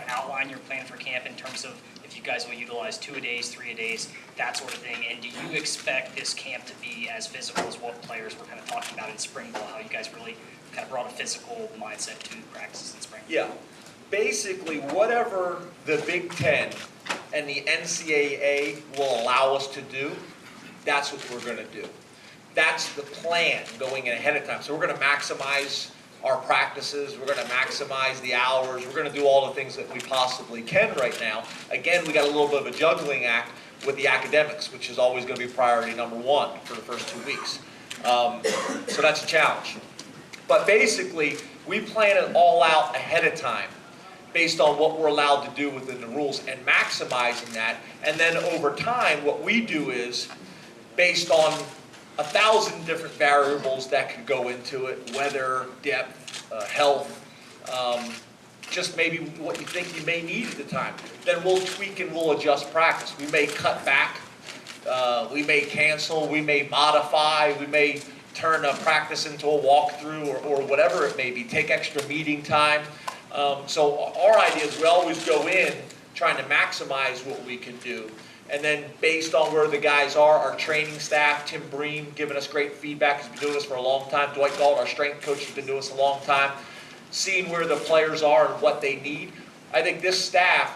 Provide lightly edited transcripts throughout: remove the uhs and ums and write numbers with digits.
outline your plan for camp in terms of if you guys will utilize 2-a-days, 3-a-days, that sort of thing? And do you expect this camp to be as physical as what players were kind of talking about in spring ball, how you guys really kind of brought a physical mindset to practices in spring? Yeah. Basically, whatever the Big Ten and the NCAA will allow us to do, that's what we're going to do. That's the plan going in ahead of time. So we're going to maximize our practices. We're going to maximize the hours. We're going to do all the things that we possibly can right now. Again, we got a little bit of a juggling act with the academics, which is always going to be priority number one for the first 2 weeks. So that's a challenge. But basically, we plan it all out ahead of time based on what we're allowed to do within the rules and maximizing that. And then over time, what we do is based on 1,000 different variables that could go into it, weather, depth, health, just maybe what you think you may need at the time. Then we'll tweak and we'll adjust practice. We may cut back, we may cancel, we may modify, we may turn a practice into a walkthrough or whatever it may be, take extra meeting time. So our idea is we always go in trying to maximize what we can do. And then based on where the guys are, our training staff, Tim Breen, giving us great feedback, has been doing this for a long time. Dwight Galt, our strength coach, has been doing this a long time. Seeing where the players are and what they need. I think this staff,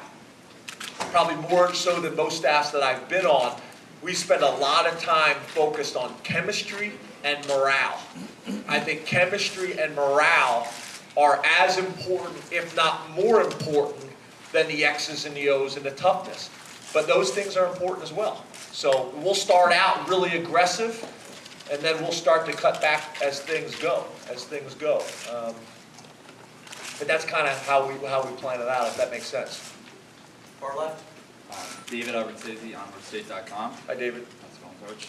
probably more so than most staffs that I've been on, we spend a lot of time focused on chemistry and morale. I think chemistry and morale are as important, if not more important, than the X's and the O's and the toughness. But those things are important as well. So we'll start out really aggressive, and then we'll start to cut back as things go. But that's kind of how we plan it out, if that makes sense. Far left. David Albertizzi, onwardstate.com. Hi, David. How's it going, Coach?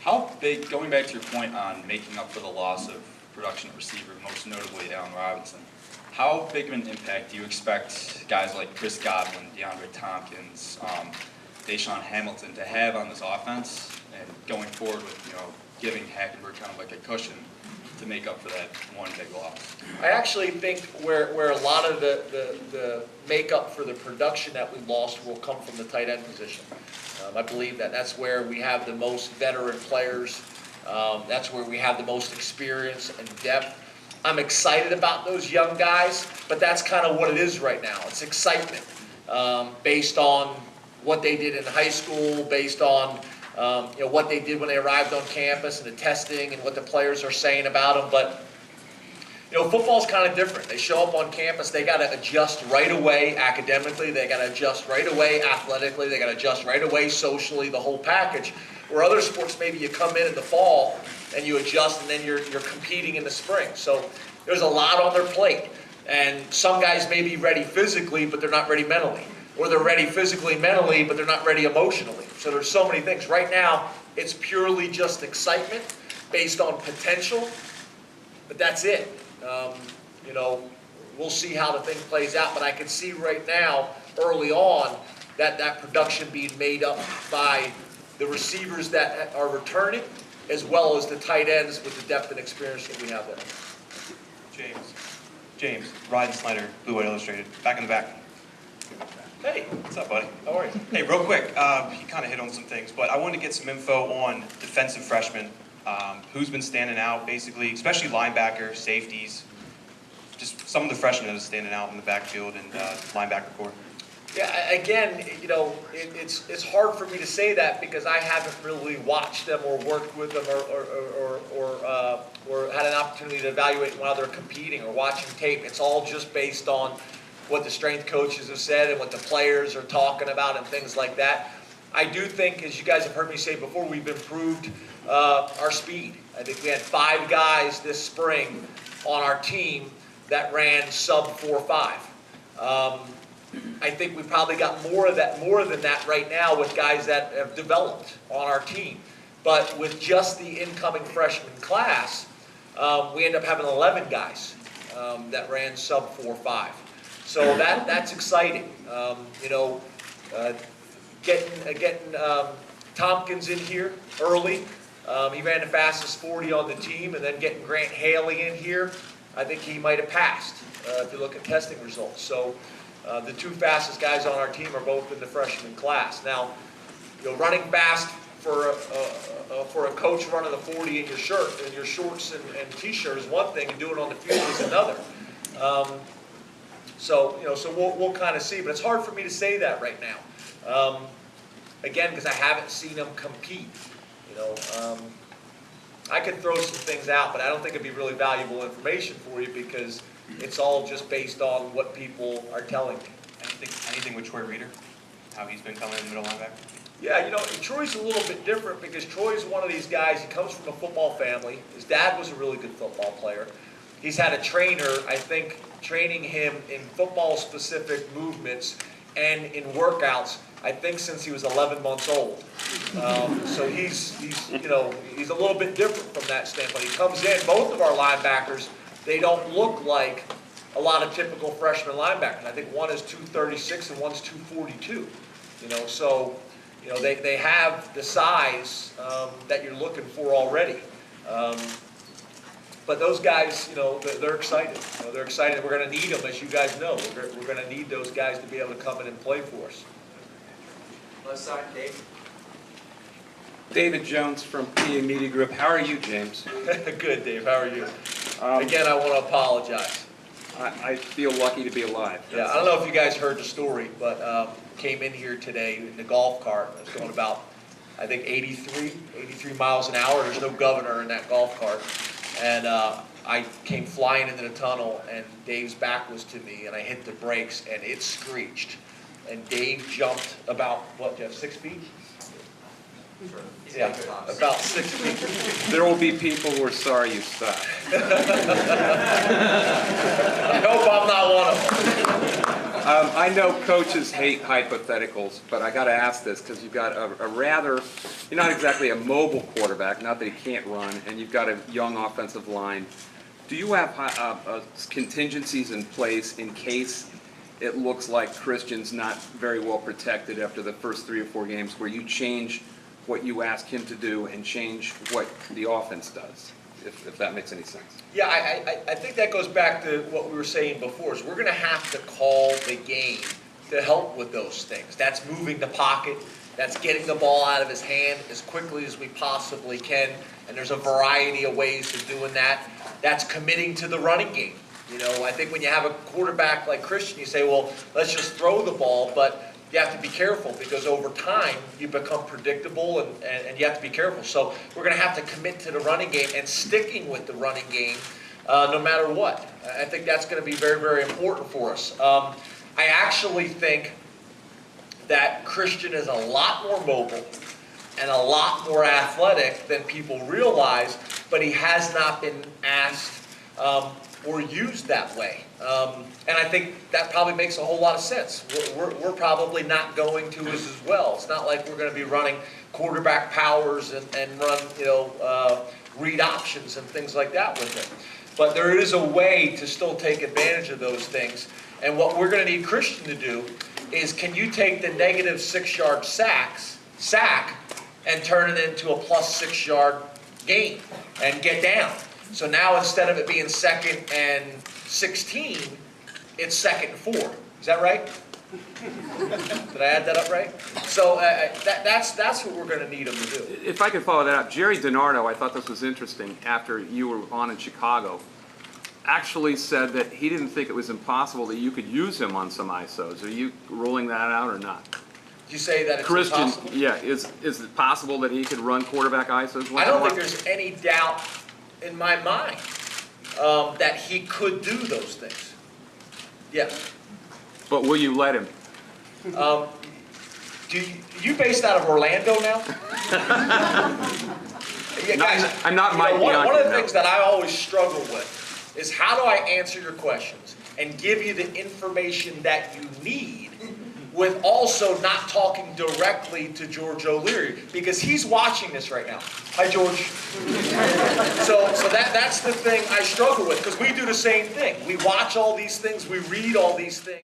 How big, going back to your point on making up for the loss of production at receiver, most notably Allen Robinson, how big of an impact do you expect guys like Chris Godwin, DeAndre Tompkins, Deshaun Hamilton to have on this offense, and going forward with giving Hackenberg kind of like a cushion to make up for that one big loss? I actually think where a lot of the makeup for the production that we lost will come from the tight end position. I believe that's where we have the most veteran players. That's where we have the most experience and depth. I'm excited about those young guys, but that's kind of what it is right now. It's excitement based on what they did in high school, based on what they did when they arrived on campus and the testing and what the players are saying about them. But football's kind of different. They show up on campus, they got to adjust right away academically, they got to adjust right away athletically, they got to adjust right away socially, the whole package. Where other sports, maybe you come in the fall and you adjust, and then you're competing in the spring. So there's a lot on their plate. And some guys may be ready physically, but they're not ready mentally. Or they're ready physically, mentally, but they're not ready emotionally. So there's so many things. Right now, it's purely just excitement based on potential, but that's it. We'll see how the thing plays out, but I can see right now, early on, that production being made up by the receivers that are returning, as well as the tight ends with the depth and experience that we have there. James, Ryan Snyder, Blue White Illustrated, back in the back. Hey, What's up, buddy? how are you? Hey, real quick, he kind of hit on some things, but I wanted to get some info on defensive freshmen. Who's been standing out, basically, especially linebacker, safeties, just some of the freshmen that are standing out in the backfield and linebacker core. Yeah, again, it's hard for me to say that because I haven't really watched them or worked with them or had an opportunity to evaluate while they're competing or watching tape. It's all just based on what the strength coaches have said and what the players are talking about and things like that. I do think, as you guys have heard me say before, we've improved our speed. I think we had 5 guys this spring on our team that ran sub 4.5. I think we probably got more than that right now with guys that have developed on our team. But with just the incoming freshman class, we end up having 11 guys that ran sub 4.5. So that's exciting. Getting Tompkins in here early. He ran the fastest 40 on the team, and then getting Grant Haley in here, I think he might have passed if you look at testing results. So The two fastest guys on our team are both in the freshman class. Now, running fast for a coach running the 40 in your shirt, in your shorts and t-shirt is one thing, and doing it on the field is another. So we'll kind of see, but it's hard for me to say that right now. Again, because I haven't seen them compete. I could throw some things out, but I don't think it'd be really valuable information for you because it's all just based on what people are telling me. Anything with Troy Reader? How he's been coming in the middle linebacker? Yeah, Troy's a little bit different because Troy's one of these guys, he comes from a football family. His dad was a really good football player. He's had a trainer, I think, training him in football-specific movements and in workouts, I think since he was 11 months old. So he's a little bit different from that standpoint. He comes in, both of our linebackers, they don't look like a lot of typical freshman linebackers. I think one is 236 and one's 242. So they have the size that you're looking for already. But those guys, they're excited. They're excited. We're going to need them, as you guys know. We're going to need those guys to be able to come in and play for us. Left side, Dave. David Jones from PA Media Group. How are you, James? Good, Dave. How are you? Again, I want to apologize. I feel lucky to be alive. Yeah, I don't know if you guys heard the story, but came in here today in the golf cart. I was going about, I think, 83 miles an hour. There's no governor in that golf cart. And I came flying into the tunnel, and Dave's back was to me, and I hit the brakes, and it screeched. And Dave jumped about, what, Jeff, 6 feet? Sure. Yeah, about 6 feet. There will be people who are sorry you stopped. I hope I'm not one of them. I know coaches hate hypotheticals, but I got to ask this because you've got a rather, you're not exactly a mobile quarterback, not that he can't run, and you've got a young offensive line. Do you have contingencies in place in case it looks like Christian's not very well protected after the first 3 or 4 games, where you change what you ask him to do and change what the offense does, if that makes any sense? Yeah, I think that goes back to what we were saying before, is we're going to have to call the game to help with those things. That's moving the pocket, that's getting the ball out of his hand as quickly as we possibly can, and there's a variety of ways of doing that. That's committing to the running game. I think when you have a quarterback like Christian, you say, well, let's just throw the ball, but you have to be careful because over time you become predictable and you have to be careful. So we're going to have to commit to the running game and sticking with the running game no matter what. I think that's going to be very, very important for us. I actually think that Christian is a lot more mobile and a lot more athletic than people realize, but he has not been asked or used that way. And I think that probably makes a whole lot of sense. We're probably not going to as well. It's not like we're going to be running quarterback powers and run, read options and things like that with him. But there is a way to still take advantage of those things. And what we're going to need Christian to do is, can you take the negative 6-yard sack and turn it into a plus 6-yard gain and get down? So now instead of it being 2nd and 16, it's 2nd and 4. Is that right? Did I add that up right? So that's what we're going to need him to do. If I could follow that up, Jerry DiNardo, I thought this was interesting, after you were on in Chicago, actually said that he didn't think it was impossible that you could use him on some ISOs. Are you ruling that out or not? Did you say that it's Christian, impossible? yeah, is it possible that he could run quarterback ISOs? I don't think there's any doubt in my mind that he could do those things. Yes. But will you let him? You based out of Orlando now? Yeah, guys, I'm not Mike one of Bianchi, the no. things that I always struggle with is, how do I answer your questions and give you the information that you need with also not talking directly to George O'Leary, because he's watching this right now. Hi, George. So that's the thing I struggle with, because we do the same thing. We watch all these things, we read all these things.